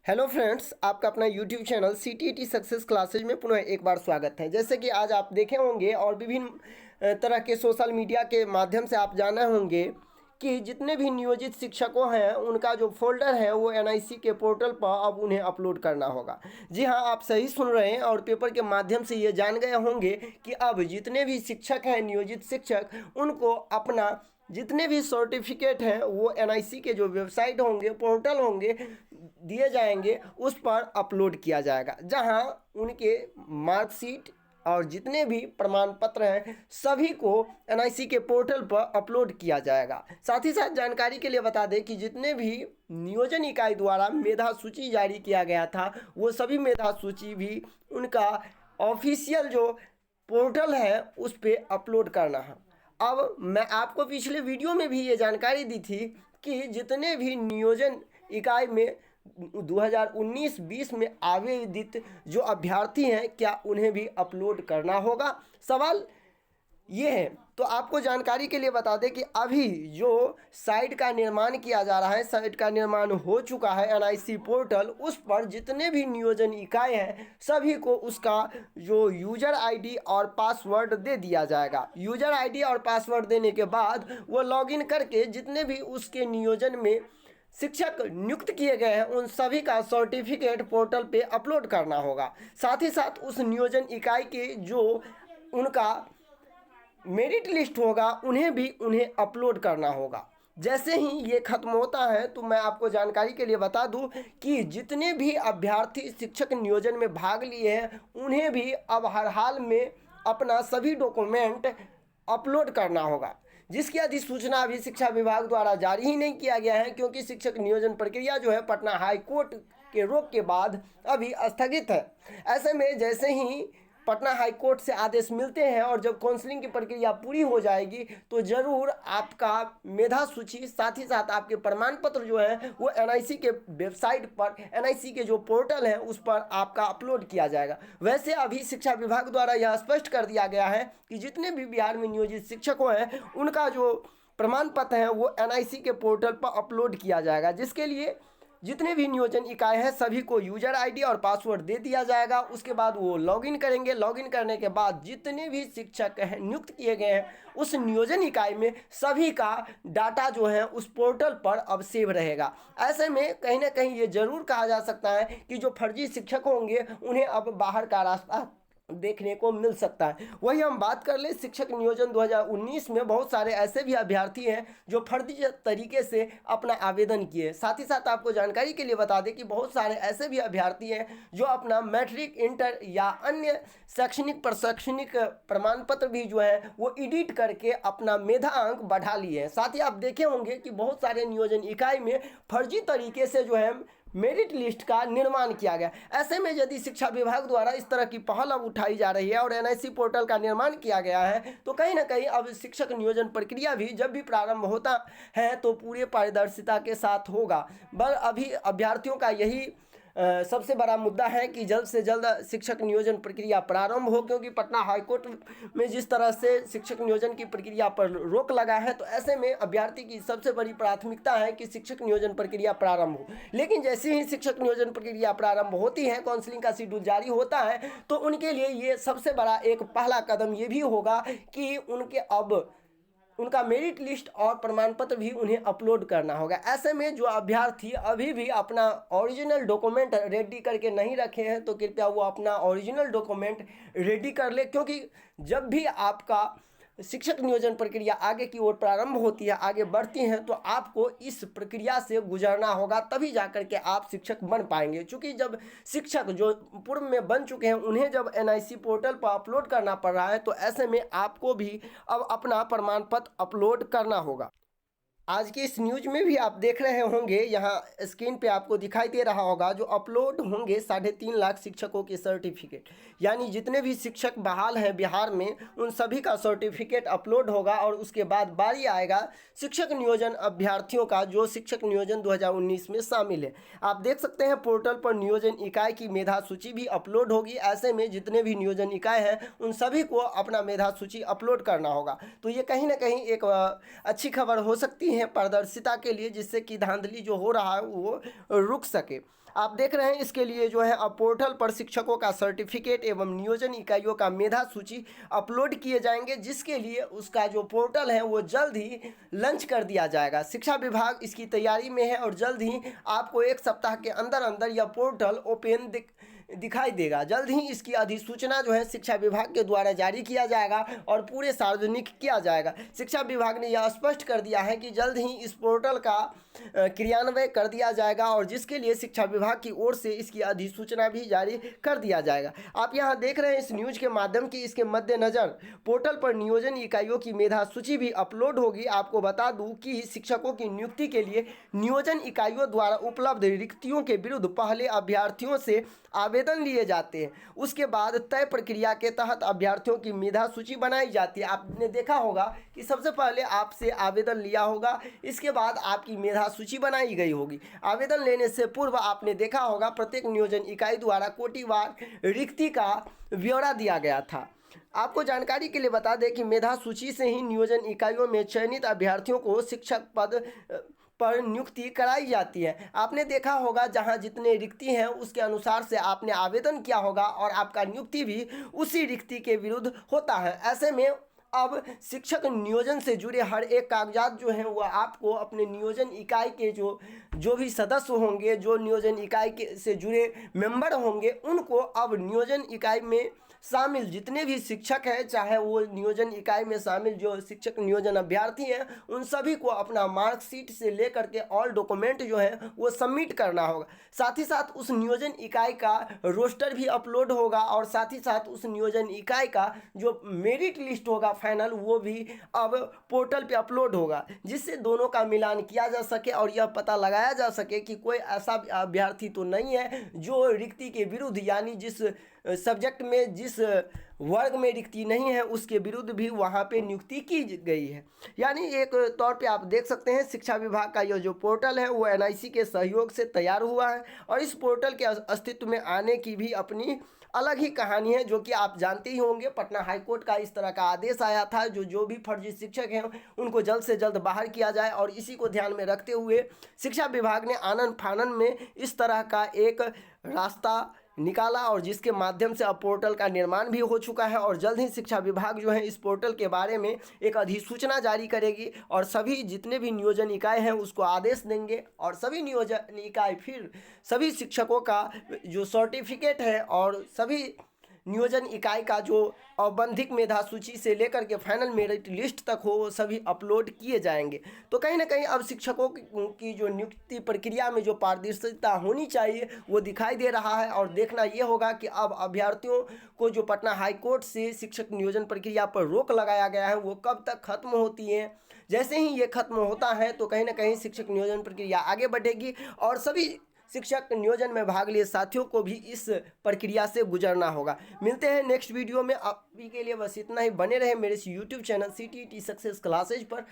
Hello friends, आपका अपना YouTube channel CTET success classes में पुनः एक बार स्वागत है। जैसे कि आज आप देखे होंगे और विभिन्न तरह के सोशल मीडिया के माध्यम से आप जाने होंगे कि जितने भी नियोजित शिक्षकों हैं उनका जो फोल्डर है वो NIC के पोर्टल पर अब उन्हें अपलोड करना होगा। जी हाँ, आप सही सुन रहे हैं और पेपर के माध्यम से ये जान गए होंगे कि अब जितने भी शिक्षक हैं, नियोजित शिक्षक, उनको अपना जितने भी सर्टिफिकेट हैं वो NIC के जो वेबसाइट होंगे, पोर्टल होंगे, दिए जाएंगे, उस पर अपलोड किया जाएगा, जहां उनके मार्कशीट और जितने भी प्रमाण पत्र हैं सभी को NIC के पोर्टल पर अपलोड किया जाएगा। साथ ही साथ जानकारी के लिए बता दें कि जितने भी नियोजन इकाई द्वारा मेधा सूची जारी किया गया था वो सभी मेधा सूची भी उनका ऑफिशियल जो पोर्टल है उस पर अपलोड करना है। अब मैं आपको पिछले वीडियो में भी ये जानकारी दी थी कि जितने भी नियोजन इकाई में 2019-20 में आवेदित जो अभ्यर्थी हैं क्या उन्हें भी अपलोड करना होगा, सवाल ये है। तो आपको जानकारी के लिए बता दें कि अभी जो साइट का निर्माण किया जा रहा है, साइट का निर्माण हो चुका है NIC पोर्टल, उस पर जितने भी नियोजन इकाई हैं सभी को उसका जो यूजर आईडी और पासवर्ड दे दिया जाएगा। यूजर आईडी और पासवर्ड देने के बाद वो लॉगिन करके जितने भी उसके नियोजन में शिक्षक नियुक्त किए गए हैं उन सभी का सर्टिफिकेट पोर्टल पे अपलोड करना होगा। साथ ही साथ उस नियोजन इकाई के जो उनका मेरिट लिस्ट होगा उन्हें अपलोड करना होगा। जैसे ही ये खत्म होता है तो मैं आपको जानकारी के लिए बता दूं कि जितने भी अभ्यर्थी शिक्षक नियोजन में भाग लिए हैं उन्हें भी अब हर हाल में अपना सभी डॉक्यूमेंट अपलोड करना होगा, जिसकी अधिसूचना अभी शिक्षा विभाग द्वारा जारी ही नहीं किया गया है, क्योंकि शिक्षक नियोजन प्रक्रिया जो है पटना हाई कोर्ट के रोक के बाद अभी स्थगित है। ऐसे में जैसे ही पटना हाई कोर्ट से आदेश मिलते हैं और जब काउंसलिंग की प्रक्रिया पूरी हो जाएगी तो ज़रूर आपका मेधा सूची, साथ ही साथ आपके प्रमाण पत्र जो है वो NIC के वेबसाइट पर, NIC के जो पोर्टल है उस पर आपका अपलोड किया जाएगा। वैसे अभी शिक्षा विभाग द्वारा यह स्पष्ट कर दिया गया है कि जितने भी बिहार में नियोजित शिक्षकों हैं उनका जो प्रमाण पत्र है वो NIC के पोर्टल पर अपलोड किया जाएगा, जिसके लिए जितने भी नियोजन इकाई हैं सभी को यूजर आईडी और पासवर्ड दे दिया जाएगा। उसके बाद वो लॉगिन करेंगे। लॉगिन करने के बाद जितने भी शिक्षक हैं नियुक्त किए गए हैं उस नियोजन इकाई में सभी का डाटा जो है उस पोर्टल पर अब सेव रहेगा। ऐसे में कहीं ना कहीं ये जरूर कहा जा सकता है कि जो फर्जी शिक्षक होंगे उन्हें अब बाहर का रास्ता देखने को मिल सकता है। वही हम बात कर ले शिक्षक नियोजन 2019 में बहुत सारे ऐसे भी अभ्यर्थी हैं जो फर्जी तरीके से अपना आवेदन किए। साथ ही साथ आपको जानकारी के लिए बता दें कि बहुत सारे ऐसे भी अभ्यर्थी हैं जो अपना मैट्रिक, इंटर या अन्य शैक्षणिक प्रशैक्षणिक प्रमाण पत्र भी जो है वो एडिट करके अपना मेधा अंक बढ़ा लिए हैं। साथ ही आप देखे होंगे कि बहुत सारे नियोजन इकाई में फर्जी तरीके से जो है मेरिट लिस्ट का निर्माण किया गया। ऐसे में यदि शिक्षा विभाग द्वारा इस तरह की पहल अब उठाई जा रही है और NIC पोर्टल का निर्माण किया गया है तो कहीं ना कहीं अब शिक्षक नियोजन प्रक्रिया भी जब भी प्रारंभ होता है तो पूरे पारदर्शिता के साथ होगा। बस अभी अभ्यर्थियों का यही सबसे बड़ा मुद्दा है कि जल्द से जल्द शिक्षक नियोजन प्रक्रिया प्रारंभ हो, क्योंकि पटना हाईकोर्ट में जिस तरह से शिक्षक नियोजन की प्रक्रिया पर रोक लगा है तो ऐसे में अभ्यर्थी की सबसे बड़ी प्राथमिकता है कि शिक्षक नियोजन प्रक्रिया प्रारंभ हो। लेकिन जैसे ही शिक्षक नियोजन प्रक्रिया प्रारंभ होती है, काउंसलिंग का शेड्यूल जारी होता है, तो उनके लिए ये सबसे बड़ा एक पहला कदम ये भी होगा कि उनके अब उनका मेरिट लिस्ट और प्रमाण पत्र भी उन्हें अपलोड करना होगा। ऐसे में जो अभ्यर्थी अभी भी अपना ओरिजिनल डॉक्यूमेंट रेडी करके नहीं रखे हैं तो कृपया वो अपना ओरिजिनल डॉक्यूमेंट रेडी कर ले, क्योंकि जब भी आपका शिक्षक नियोजन प्रक्रिया आगे की ओर प्रारंभ होती है, आगे बढ़ती हैं, तो आपको इस प्रक्रिया से गुजरना होगा, तभी जाकर के आप शिक्षक बन पाएंगे। क्योंकि जब शिक्षक जो पूर्व में बन चुके हैं उन्हें जब NIC पोर्टल पर अपलोड करना पड़ रहा है तो ऐसे में आपको भी अब अपना प्रमाण पत्र अपलोड करना होगा। आज के इस न्यूज में भी आप देख रहे होंगे, यहाँ स्क्रीन पे आपको दिखाई दे रहा होगा जो अपलोड होंगे 3.5 लाख शिक्षकों के सर्टिफिकेट, यानी जितने भी शिक्षक बहाल हैं बिहार में उन सभी का सर्टिफिकेट अपलोड होगा। और उसके बाद बारी आएगा शिक्षक नियोजन अभ्यर्थियों का जो शिक्षक नियोजन 2019 में शामिल है। आप देख सकते हैं पोर्टल पर नियोजन इकाई की मेधा सूची भी अपलोड होगी। ऐसे में जितने भी नियोजन इकाई हैं उन सभी को अपना मेधा सूची अपलोड करना होगा। तो ये कहीं ना कहीं एक अच्छी खबर हो सकती है हैं पारदर्शिता के लिए, जिससे कि धांधली जो हो रहा है वो रुक सके। आप देख रहे हैं इसके लिए जो है अब पोर्टल पर शिक्षकों का सर्टिफिकेट एवं नियोजन इकाइयों का मेधा सूची अपलोड किए जाएंगे, जिसके लिए उसका जो पोर्टल है वो जल्द ही लॉन्च कर दिया जाएगा। शिक्षा विभाग इसकी तैयारी में है और जल्द ही आपको 1 सप्ताह के अंदर अंदर यह पोर्टल ओपन दिखाई देगा। जल्द ही इसकी अधिसूचना जो है शिक्षा विभाग के द्वारा जारी किया जाएगा और पूरे सार्वजनिक किया जाएगा। शिक्षा विभाग ने यह स्पष्ट कर दिया है कि जल्द ही इस पोर्टल का क्रियान्वयन कर दिया जाएगा और जिसके लिए शिक्षा विभाग की ओर से इसकी अधिसूचना भी जारी कर दिया जाएगा। आप यहां देख रहे हैं इस न्यूज के माध्यम की इसके मद्देनजर पोर्टल पर नियोजन इकाइयों की मेधा सूची भी अपलोड होगी। आपको बता दूं कि शिक्षकों की नियुक्ति के लिए नियोजन इकाइयों द्वारा उपलब्ध रिक्तियों के विरुद्ध पहले अभ्यर्थियों से आवेदन लिए जाते हैं, उसके बाद तय प्रक्रिया के तहत अभ्यर्थियों की मेधा सूची बनाई जाती है। आपने देखा होगा कि सबसे पहले आपसे आवेदन लिया होगा, इसके बाद आपकी मेधा सूची बनाई गई होगी। आवेदन लेने से पूर्व आपने देखा होगा प्रत्येक नियोजन इकाई द्वारा कोटिवार रिक्ति का ब्यौरा दिया गया था। आपको जानकारी के लिए बता दें कि मेधा सूची से ही नियोजन इकाइयों में चयनित अभ्यर्थियों को शिक्षक पद पर नियुक्ति कराई जाती है। आपने देखा होगा जहां जितने रिक्ति हैं उसके अनुसार से आपने आवेदन किया होगा और आपका नियुक्ति भी उसी रिक्ति के विरुद्ध होता है। ऐसे में अब शिक्षक नियोजन से जुड़े हर एक कागजात जो हैं वो आपको अपने नियोजन इकाई के जो भी सदस्य होंगे, जो नियोजन इकाई के से जुड़े मेंबर होंगे, उनको अब नियोजन इकाई में शामिल जितने भी शिक्षक हैं, चाहे वो नियोजन इकाई में शामिल जो शिक्षक नियोजन अभ्यर्थी हैं, उन सभी को अपना मार्कशीट से लेकर के ऑल डॉक्यूमेंट जो है वो सबमिट करना होगा। साथ ही साथ उस नियोजन इकाई का रोस्टर भी अपलोड होगा और साथ ही साथ उस नियोजन इकाई का जो मेरिट लिस्ट होगा फाइनल, वो भी अब पोर्टल पे अपलोड होगा, जिससे दोनों का मिलान किया जा सके और यह पता लगाया जा सके कि कोई ऐसा अभ्यर्थी तो नहीं है जो रिक्ति के विरुद्ध, यानी जिस सब्जेक्ट में जिस वर्ग में रिक्ति नहीं है उसके विरुद्ध भी वहाँ पे नियुक्ति की गई है। यानी एक तौर पे आप देख सकते हैं शिक्षा विभाग का यह जो पोर्टल है वो एनआईसी के सहयोग से तैयार हुआ है और इस पोर्टल के अस्तित्व में आने की भी अपनी अलग ही कहानी है, जो कि आप जानते ही होंगे। पटना हाईकोर्ट का इस तरह का आदेश आया था जो भी फर्जी शिक्षक हैं उनको जल्द से जल्द बाहर किया जाए और इसी को ध्यान में रखते हुए शिक्षा विभाग ने आनन फानन में इस तरह का एक रास्ता निकाला और जिसके माध्यम से अब पोर्टल का निर्माण भी हो चुका है और जल्द ही शिक्षा विभाग जो है इस पोर्टल के बारे में एक अधिसूचना जारी करेगी और सभी जितने भी नियोजन इकाई हैं उसको आदेश देंगे और सभी नियोजन इकाई फिर सभी शिक्षकों का जो सर्टिफिकेट है और सभी नियोजन इकाई का जो औबंधिक मेधा सूची से लेकर के फाइनल मेरिट लिस्ट तक हो वो सभी अपलोड किए जाएंगे। तो कहीं ना कहीं अब शिक्षकों की जो नियुक्ति प्रक्रिया में जो पारदर्शिता होनी चाहिए वो दिखाई दे रहा है और देखना ये होगा कि अब अभ्यर्थियों को जो पटना हाईकोर्ट से शिक्षक नियोजन प्रक्रिया पर रोक लगाया गया है वो कब तक खत्म होती है। जैसे ही ये खत्म होता है तो कहीं ना कहीं शिक्षक नियोजन प्रक्रिया आगे बढ़ेगी और सभी शिक्षक नियोजन में भाग लिए साथियों को भी इस प्रक्रिया से गुजरना होगा। मिलते हैं नेक्स्ट वीडियो में। अभी के लिए बस इतना ही। बने रहे मेरे इस YouTube channel CTET success classes पर।